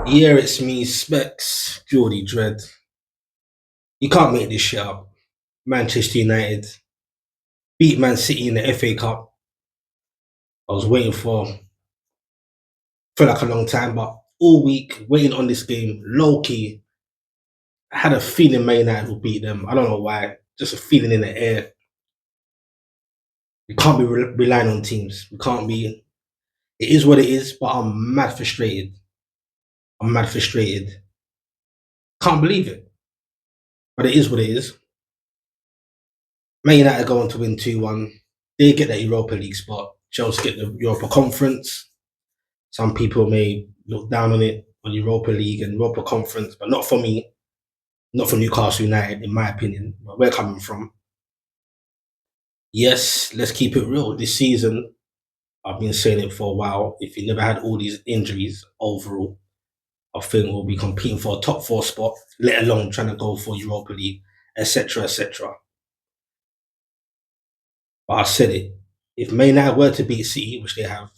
Yeah, it's me, Specs, Geordie Dread. You can't make this shit up. Manchester United beat Man City in the FA Cup. I was waiting for like a long time, but all week waiting on this game, low key. I had a feeling Man United will beat them. I don't know why. Just a feeling in the air. We can't be relying on teams. We can't be. It is what it is, but I'm mad frustrated. I'm mad frustrated. Can't believe it, but it is what it is. Man United going to win 2-1. They get that Europa League spot. Chelsea get the Europa Conference. Some people may look down on it, on Europa League and Europa Conference, but not for me, not for Newcastle United, in my opinion. Where we're coming from. Yes, let's keep it real. This season, I've been saying it for a while. If you never had all these injuries overall, I think we'll be competing for a top four spot, let alone trying to go for Europa League, etc., etc. But I said it. If Man United were to beat City, which they have,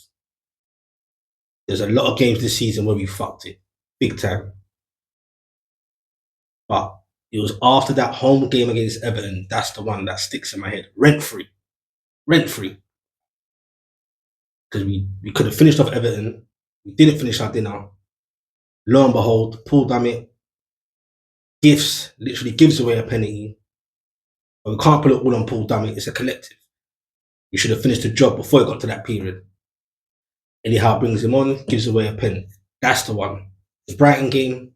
there's a lot of games this season where we fucked it, big time. But it was after that home game against Everton, that's the one that sticks in my head. Rent free. Rent free. Because we could have finished off Everton. We didn't finish our dinner. Lo and behold, Paul Dummett literally gives away a penalty. But we can't put it all on Paul Dummett. It's a collective. We should have finished the job before it got to that period. Anyhow, brings him on, gives away a pen. That's the one. The Brighton game,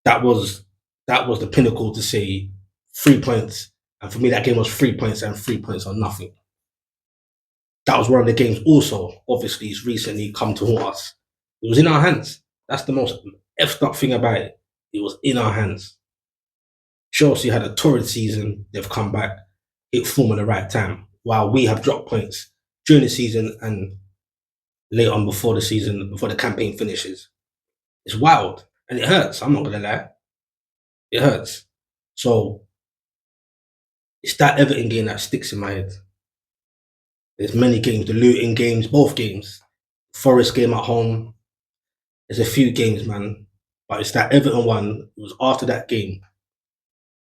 that was the pinnacle to say 3 points. And for me, that game was 3 points and 3 points on nothing. That was one of the games also, obviously, it's recently come to haunt us. It was in our hands. That's the most effed up thing about it. It was in our hands. Chelsea had a torrid season. They've come back, hit form at the right time, while we have dropped points during the season and later on before the season, before the campaign finishes. It's wild and it hurts. I'm not going to lie. It hurts. So it's that Everton game that sticks in my head. There's many games, the Luton games, both games. Forest game at home. There's a few games, man. But it's that Everton one. It was after that game.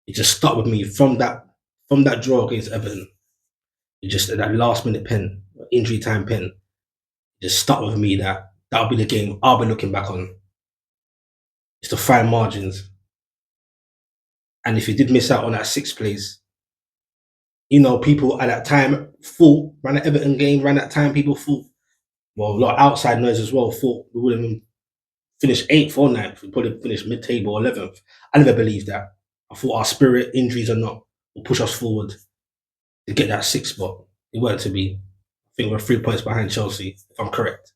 It just stuck with me from that draw against Everton. It just that last minute pen, injury time pen, it just stuck with me that that'll be the game I'll be looking back on. It's the fine margins. And if you did miss out on that sixth place, people at that time thought, ran that Everton game, ran that time, people thought, well, a lot of outside noise as well, thought we would have finished 8th or 9th. We probably finished mid table 11th. I never believed that. I thought our spirit, injuries or not, will push us forward to get that sixth spot. It weren't to be. I think we're 3 points behind Chelsea, if I'm correct.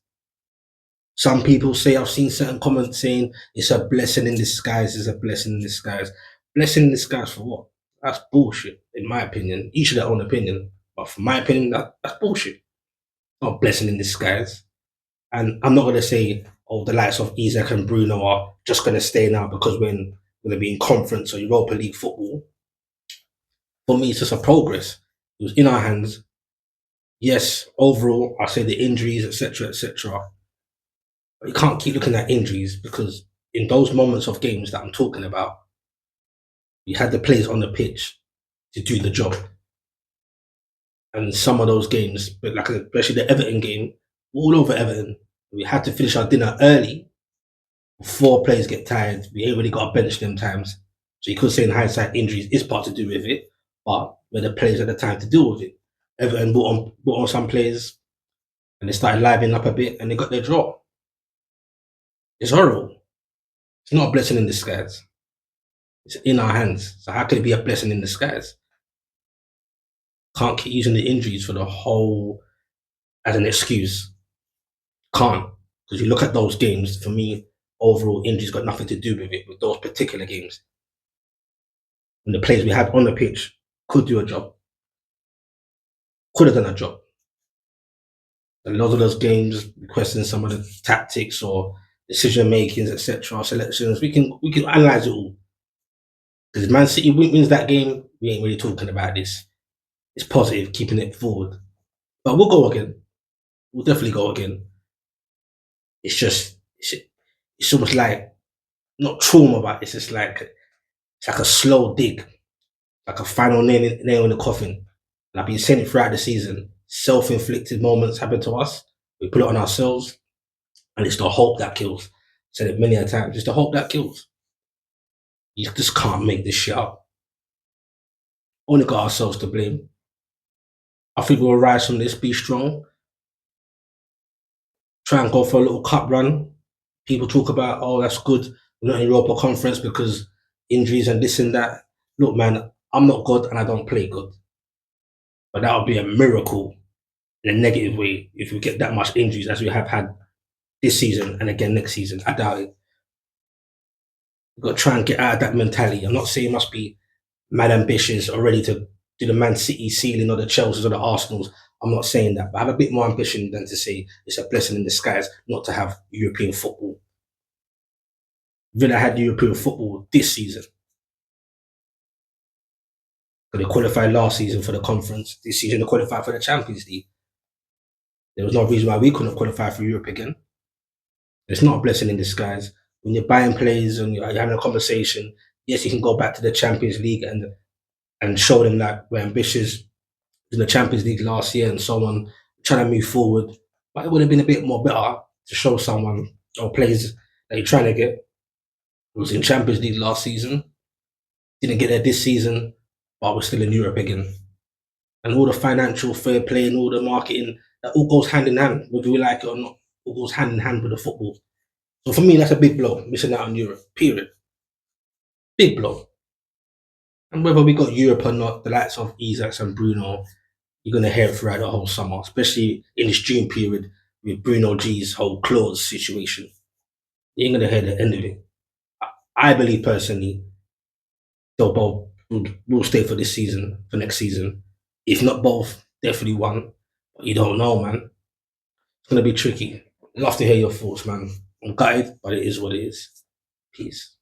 Some people say, I've seen certain comments saying it's a blessing in disguise, it's a blessing in disguise. Blessing in disguise for what? That's bullshit, in my opinion. Each of their own opinion. But from my opinion, that's bullshit. Not a blessing in disguise. And I'm not going to say, oh, the likes of Isaac and Bruno are just going to stay now because we're going to be in conference or Europa League football. For me, it's just a progress. It was in our hands. Yes, overall, I say the injuries, etc., etc. But you can't keep looking at injuries because in those moments of games that I'm talking about, you had the players on the pitch to do the job. And some of those games, but like especially the Everton game, all over Everton, we had to finish our dinner early before players get tired. We ain't really got to bench them times. So you could say in hindsight, injuries is part to do with it, but we're the players at the time to deal with it. Everton brought on some players and they started livening up a bit and they got their draw. It's horrible. It's not a blessing in disguise. It's in our hands. So how could it be a blessing in disguise? Can't keep using the injuries for the whole as an excuse. Can't. Because you look at those games, for me, overall injuries got nothing to do with it, with those particular games. And the players we had on the pitch could do a job. Could have done a job. A lot of those games, questioning some of the tactics or decision makings, etc., selections, we can analyze it all. Because Man City wins that game, we ain't really talking about this. It's positive, keeping it forward. But we'll go again. We'll definitely go again. It's just it's almost like not trauma, but it's like a slow dig, like a final nail in the coffin. And I've been saying it throughout the season. Self-inflicted moments happen to us. We put it on ourselves, and it's the hope that kills. Said it many a times. It's the hope that kills. You just can't make this shit up. Only got ourselves to blame. I think we'll rise from this, be strong, try and go for a little cup run. People talk about, oh, that's good. We're not in Europa Conference because injuries and this and that. Look, man, I'm not God and I don't play God. But that would be a miracle in a negative way if we get that much injuries as we have had this season and again next season. I doubt it. We've got to try and get out of that mentality. I'm not saying it must be mad ambitious or ready to do the Man City ceiling or the Chelseas or the Arsenals. I'm not saying that, but I have a bit more ambition than to say it's a blessing in disguise not to have European football. Villa had European football this season. They qualified last season for the conference. This season they qualified for the Champions League. There was no reason why we couldn't qualify for Europe again. It's not a blessing in disguise. When you're buying players and you're having a conversation, yes, you can go back to the Champions League and show them that we're ambitious in the Champions League last year and so on, trying to move forward. But it would have been a bit more better to show someone or players that you're trying to get. It was in Champions League last season, didn't get there this season, but we're still in Europe again. And all the financial fair play and all the marketing, that all goes hand in hand, whether we like it or not. All goes hand in hand with the football. So for me, that's a big blow, missing out on Europe, period. Big blow. And whether we got Europe or not, the likes of Isaacs and Bruno, you're going to hear it throughout the whole summer, especially in this June period with Bruno G's whole clause situation. You ain't going to hear the end of it. I believe personally, they'll both will stay for this season, for next season. If not both, definitely one. But you don't know, man. It's going to be tricky. Love to hear your thoughts, man. I'm gutted, but it is what it is. Peace.